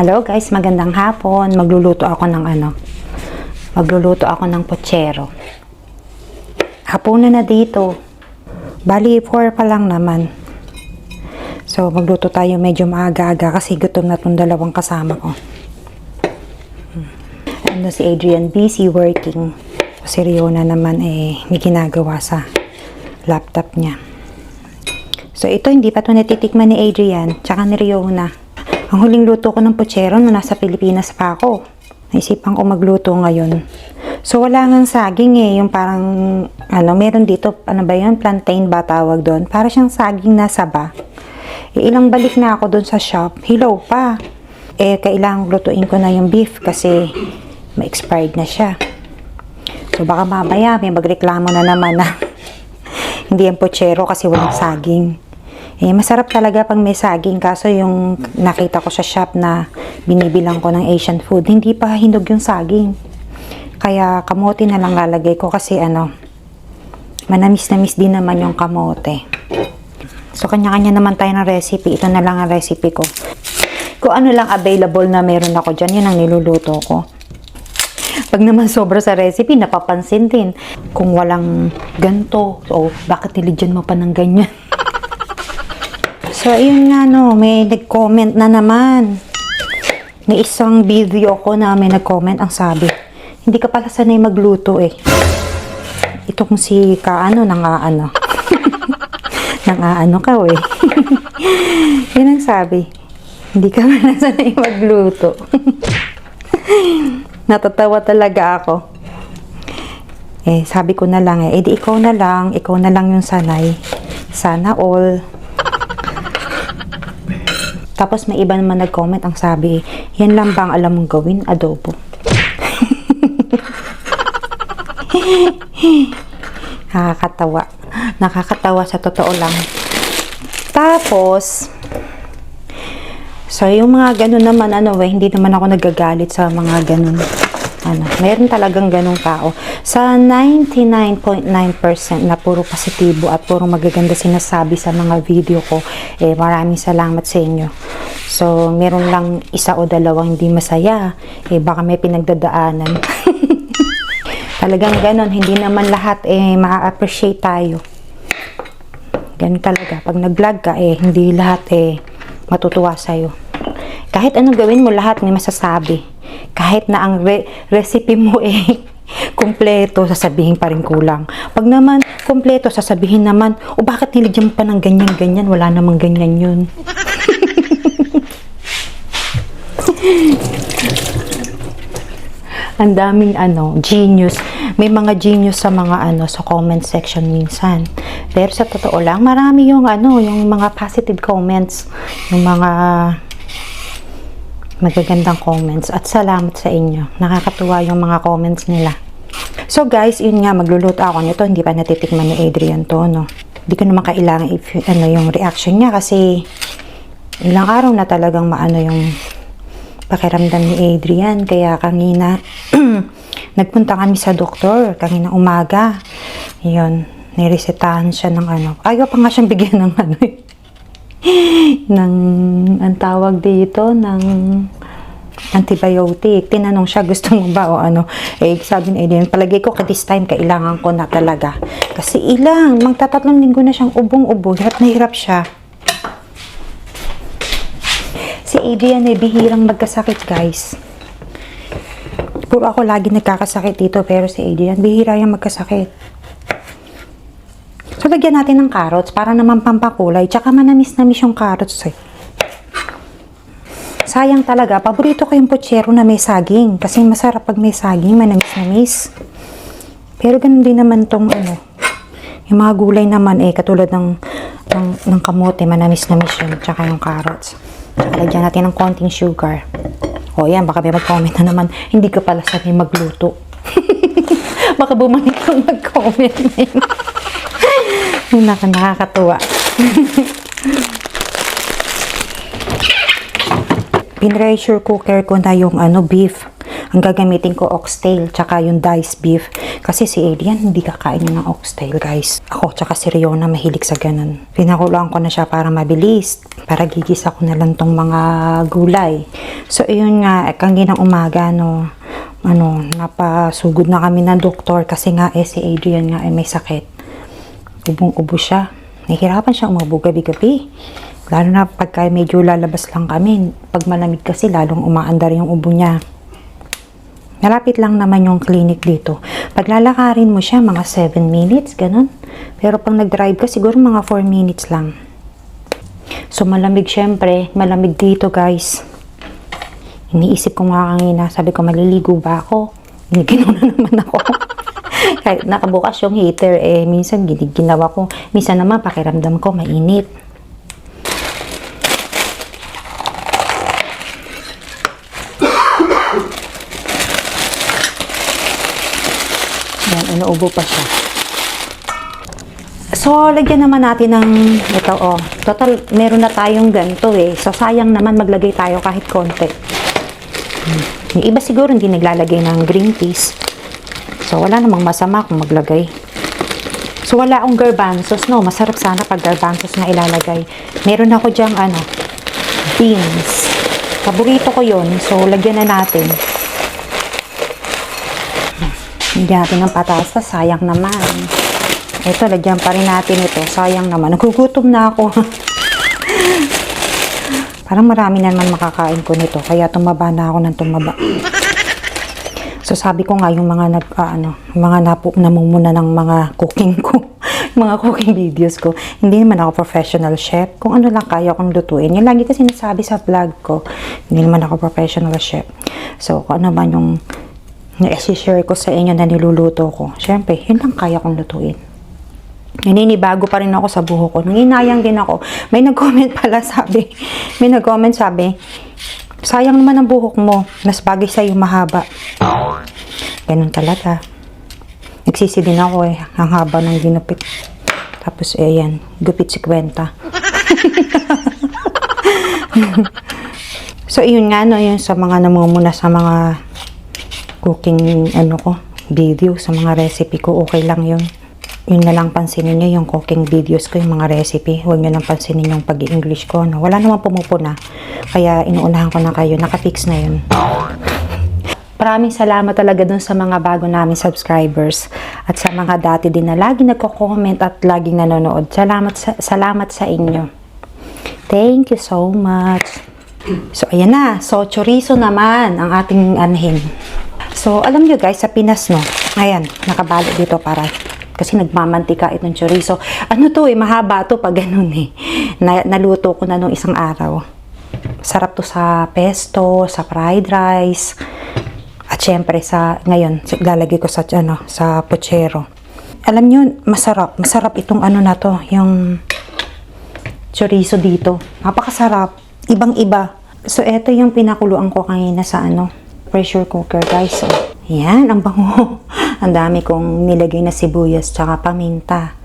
Hello guys, magandang hapon. Magluluto ako ng pochero. Hapunan na dito. Bali 4 pa lang naman. So magluto tayo medyo maaga-aga kasi gutom na tong dalawang kasama ko. Ano si Adrian busy working. Si Riona naman may ginagawa sa laptop niya. So ito hindi pa to natitikman ni Adrian tsaka ni Riona. Ang huling luto ko ng pochero nung nasa Pilipinas pa ako. Naisipan ko magluto ngayon. So, wala ngang saging yung parang, meron dito, plantain ba tawag doon? Para siyang saging na saba. Ilang balik na ako doon sa shop, hilaw pa. Kailangang lutuin ko na yung beef kasi ma-expired na siya. So, baka mamaya may magreklamo na naman na hindi yung pochero kasi walang saging. Masarap talaga pag may saging kaso yung nakita ko sa shop na binibilang ko ng Asian food, hindi pa hinog yung saging. Kaya kamote na lang lalagay ko kasi manamis-namis din naman yung kamote. So kanya-kanya naman tayo ng recipe. Ito na lang ang recipe ko. Kung ano lang available na meron ako dyan, yun ang niluluto ko. Pag naman sobra sa recipe, napapansin din. Kung walang ganto, bakit niligyan mo pa ng ganyan? So, ayun nga may nag-comment na naman. May isang video ko na may nag-comment ang sabi, hindi ka pala sanay magluto Ito kung si nang-aano ka Yun ang sabi, hindi ka pala sanay magluto. Natatawa talaga ako. Sabi ko na lang di ikaw na lang yung sanay. Sana all. Tapos may iba naman nag-comment ang sabi, yan lang bang alam mong gawin? Adobo. Nakakatawa. Nakakatawa sa totoo lang. Tapos, so yung mga ganun naman, hindi naman ako nagagalit sa mga ganun. Meron talagang ganung tao. Sa 99.9% na puro positibo at puro magaganda sinasabi sa mga video ko, maraming salamat sa inyo. So, meron lang isa o dalawang hindi masaya, baka may pinagdadaanan. Talagang ganon, hindi naman lahat ma-appreciate tayo. Ganun talaga. Pag nag-vlog ka, hindi lahat matutuwa sa'yo. Kahit anong gawin mo, lahat may masasabi. Kahit na ang recipe mo kumpleto, sasabihin pa rin kulang. Pag naman kumpleto, sasabihin naman, bakit niligyan mo pa ng ganyan-ganyan? Wala namang ganyan yun. Ang daming genius. May mga genius sa mga sa comment section minsan. Pero sa totoo lang, marami yung yung mga positive comments, yung mga magagandang comments at salamat sa inyo. Nakakatuwa yung mga comments nila. So guys, yun nga, magluluto ako nito. Hindi pa natitikman ni Adrian to, Hindi ko naman kailangan yung reaction niya kasi ilang araw na talagang yung pakiramdam ni Adrian. Kaya kanina nagpunta kami sa doktor kanina umaga. Yun, niresetahan siya ng ayaw pa nga siyang bigyan ng ang tawag dito ng antibiotic. Tinanong siya, gusto mo ba o sabi ni Adrian, palagay ko this time kailangan ko na talaga. Kasi magtatatlong linggo na siyang ubong-ubo. Hirap na hirap siya. Si Adrian bihirang magkasakit, guys. Puro ako lagi nagkakasakit dito, pero si Adrian, bihira yung magkasakit. So, lagyan natin ng carrots para naman pampakulay. Tsaka manamis-namis yung carrots Sayang talaga. Paborito ko yung pochero na may saging. Kasi masarap pag may saging, manamis-namis. Pero ganun din naman tong yung mga gulay naman katulad ng kamote, manamis-namis yun. Tsaka yung carrots. Tsaka lagyan natin ng konting sugar. Yan, baka may mag-comment na naman, hindi ka pala sanay magluto. Baka bumalik kang mag-comment na yun. Nakakatuwa. In-pressure cooker ko na yung beef. Ang gagamitin ko oxtail, tsaka yung diced beef. Kasi si Alien, hindi kakain niya ng oxtail, guys. Ako, tsaka si Riona, mahilig sa ganun. Pinakuloan ko na siya para mabilis. Para gigisa ko na lang tong mga gulay. So, yun nga, kanginang umaga, no, napasugod na kami ng doktor kasi nga, si Adrian nga, may sakit. Ubong-ubo siya. Nahihirapan siya umubo gabi-gabi. Lalo na pagka medyo lalabas lang kami. Pag malamig kasi, lalong umaandar yung ubo niya. Malapit lang naman yung clinic dito. Pag lalakarin mo siya, mga 7 minutes, ganun. Pero pag nag-drive ka, siguro mga 4 minutes lang. So, malamig syempre. Malamig dito, guys. Iniisip ko nga kanina, sabi ko, maliligo ba ako? Ginawa na naman ako. Kahit nakabukas yung heater, minsan ginawa ko. Minsan naman, pakiramdam ko, mainit. Yan, inuubo pa siya. So, lagyan naman natin ng ito, total, meron na tayong ganito So, sayang naman maglagay tayo kahit konti. Yung iba siguro hindi naglalagay ng green peas. So, wala namang masama kung maglagay. So, wala akong garbanzos, no? Masarap sana pag garbanzos na ilalagay. Meron ako dyang, beans. Paborito ko yun. So, lagyan na natin. Lagyan natin ng patatas. Sayang naman. Ito, lagyan pa rin natin ito. Sayang naman. Nagugutom na ako. Parang marami na naman makakain ko nito. Kaya tumaba na ako ng tumaba. So, sabi ko nga, yung mga namumuna ng mga cooking ko. Mga cooking videos ko. Hindi naman ako professional chef. Kung ano lang kaya kong lutuin. Yan lagi kasi nasabi sa vlog ko. Hindi naman ako professional chef. So, kung ano man yung na-share ko sa inyo na niluluto ko. Siyempre, yun lang kaya kong lutuin. Naninibago pa rin ako sa buhok ko. Nanginayang din ako. May nag-comment pala sabi, sayang naman ang buhok mo. Mas bagay sa'yo mahaba. Ganun talaga. Nagsisi din ako ang haba ng ginupit. Tapos yan, gupit 50. So, yun nga, yun sa mga namumuna sa mga cooking, video, sa mga recipe ko, okay lang yun. Yun na lang pansinin nyo yung cooking videos ko, yung mga recipe. Huwag nyo lang pansinin yung pag-i-English ko. Wala naman pumupuna. Kaya inuunahan ko na kayo. Nakafix na yun. Maraming salamat talaga dun sa mga bago namin subscribers. At sa mga dati din na lagi nagko-comment at laging nanonood. Salamat sa inyo. Thank you so much. So, ayan na. So, chorizo naman ang ating anhin. So, alam nyo guys, sa Pinas, no? Ayan, nakabalo dito para kasi nagmamantika itong chorizo. Mahaba to pag ganun naluto ko na nung isang araw. Sarap to sa pesto, sa fried rice. At syempre ngayon, lalagay ko sa puchero. Alam nyo, masarap itong na to, yung chorizo dito. Napakasarap. Ibang-iba. So, eto yung pinakuluan ko kanina sa pressure cooker, guys. So, yan, ang bango. Ang dami kong nilagay na sibuyas tsaka paminta.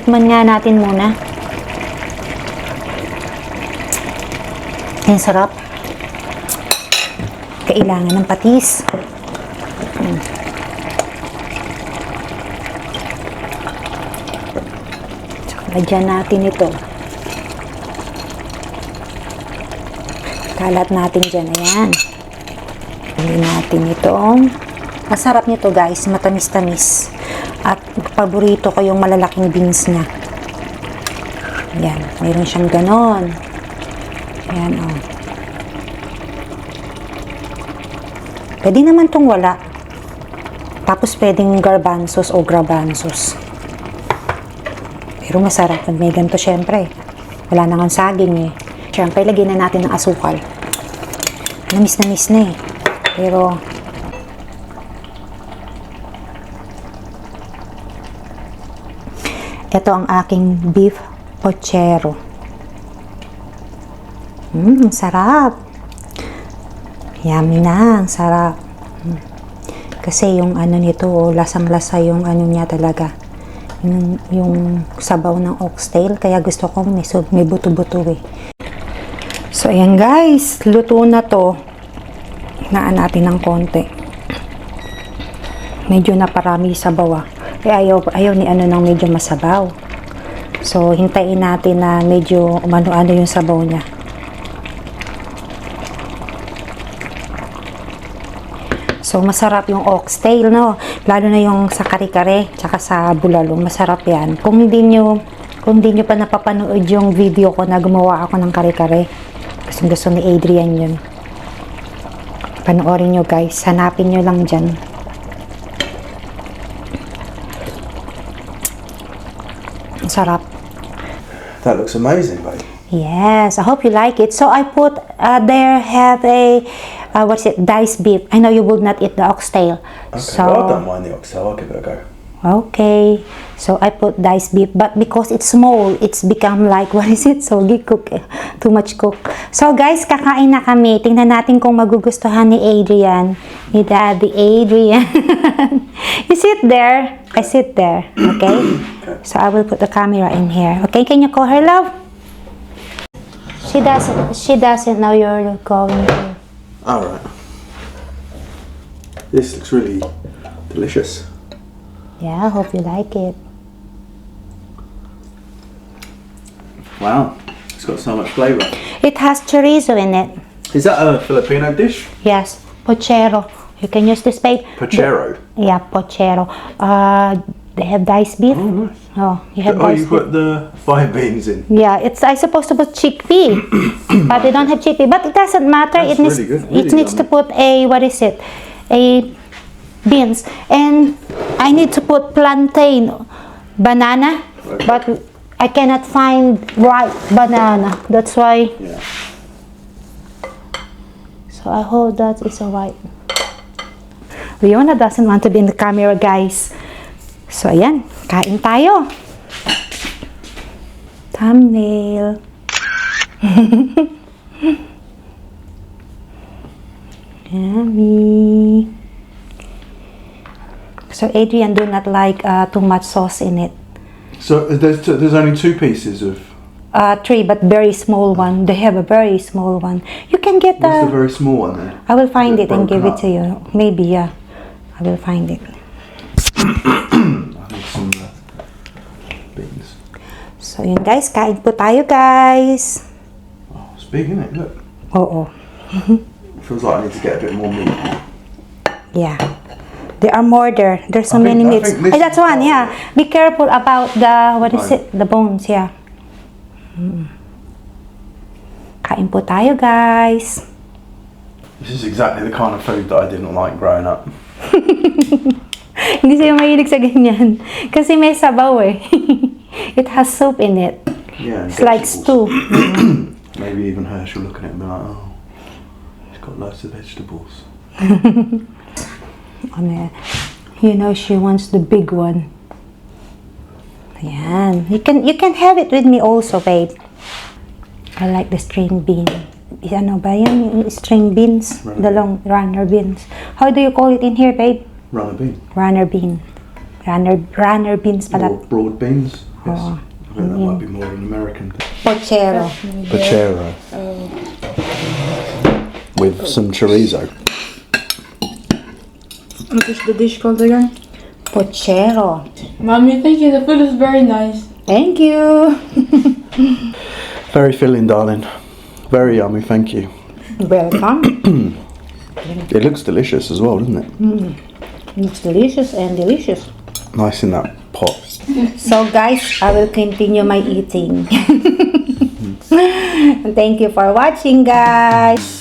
Tikman nga natin muna. Ang sarap. Kailangan ng patis. Lagyan natin ito. Kalat natin dyan. Ayan. Lagyan natin ito. Masarap nito guys. Matamis-tamis. At paborito ko yung malalaking beans niya. Ayan. Mayroon siyang ganon. Ayan o. Pwede naman itong wala. Tapos pwedeng garbanzos o grabanzos. Pero masarap pag may ganito syempre. Wala nang saging eh. Syempre, lagyan na natin ng asukal. Namis na eh. Pero, ito ang aking beef pochero. Sarap. Yummy na. Ang sarap. Kasi yung ano nito, lasang-lasa yung ano niya talaga. Yung sabaw ng oxtail, kaya gusto ko may buto-buto eh. So ayan guys, luto na to. Hinaan natin ng konti. Medyo naparami sabaw ah. Kaya ayaw ni ano ng medyo masabaw. So hintayin natin na medyo umano-ano yung sabaw niya. So, masarap yung oxtail, no? Lalo na yung sa kare-kare, tsaka sa bulalo. Masarap yan. Kung hindi nyo pa napapanood yung video ko na gumawa ako ng kare-kare, gusto ni Adrian yun. Panoorin nyo guys. Hanapin nyo lang dyan. Sarap. That looks amazing, babe. Yes, I hope you like it. So I put there have a diced beef. I know you would not eat the oxtail. Okay, So well, I don't mind the oxtail. I'll give it a go. okay. So I put diced beef, but because it's small, it's become like soggy cook, too much cook. So guys, kakain na kami. Tingnan natin kung magugustuhan ni Adrian, ni Daddy Adrian. You sit there. I sit there. Okay. So I will put the camera in here. Okay, can you call her, love? She doesn't know you're going to. All right. This looks really delicious. Yeah, I hope you like it. Wow, it's got so much flavour. It has chorizo in it. Is that a Filipino dish? Yes, pochero. You can use this bait. Pochero. Yeah, pochero. They have diced beef. Oh, nice. Oh, you have Oh, diced you beef. put the fire beans in. Yeah, I supposed to put chickpea, but they don't have chickpea. But it doesn't matter. That's It needs really good. it Really needs to yummy. put a beans, and I need to put plantain, banana, Okay. but I cannot find ripe banana. That's why. Yeah. So I hope that is alright. Leona doesn't want to be in the camera, guys. So ayan, kain tayo. Thumbnail. Yummy. So Adrian do not like too much sauce in it. So there's only 2 pieces of. 3, but very small one. They have a very small one. You can get What's the very small one then? I will find Is it and give broken it to you. Maybe, yeah. I will find it. I need some beans. So yun guys, kain po tayo guys. Oh, it's big, isn't it? Look. Oo. Feels like I need to get a bit more meat. Yeah. There are more there. There's so I many think meats. this Ay, that's is one, part yeah. Be careful about the, what is Right. it? The bones, yeah. Kain po tayo guys. This is exactly the kind of food that I didn't like growing up. Hindi sa'yo mahilig sa ganyan. Kasi may sabaw eh. It has soup in it. Yeah. and It's like vegetables. stew. Maybe even Hersh will look at it and be like, oh, it's got loads of vegetables. You know she wants the big one. Ayan. You can have it with me also, babe. I like the string bean. Ano ba yan? Yung string beans? Runner The long runner beans. How do you call it in here, babe? Runner bean. Runner bean. Runner beans pala. Broad beans. Yes. I think that might be more an American thing. Pochero. Pochero. With some chorizo. What is the dish called again? Pochero. Mommy, thank you. The food is very nice. Thank you. Very filling, darling. Very yummy, thank you. Welcome. It looks delicious as well, doesn't it? It's delicious and delicious. Nice in that pot. So guys, I will continue my eating. Thank you for watching, guys.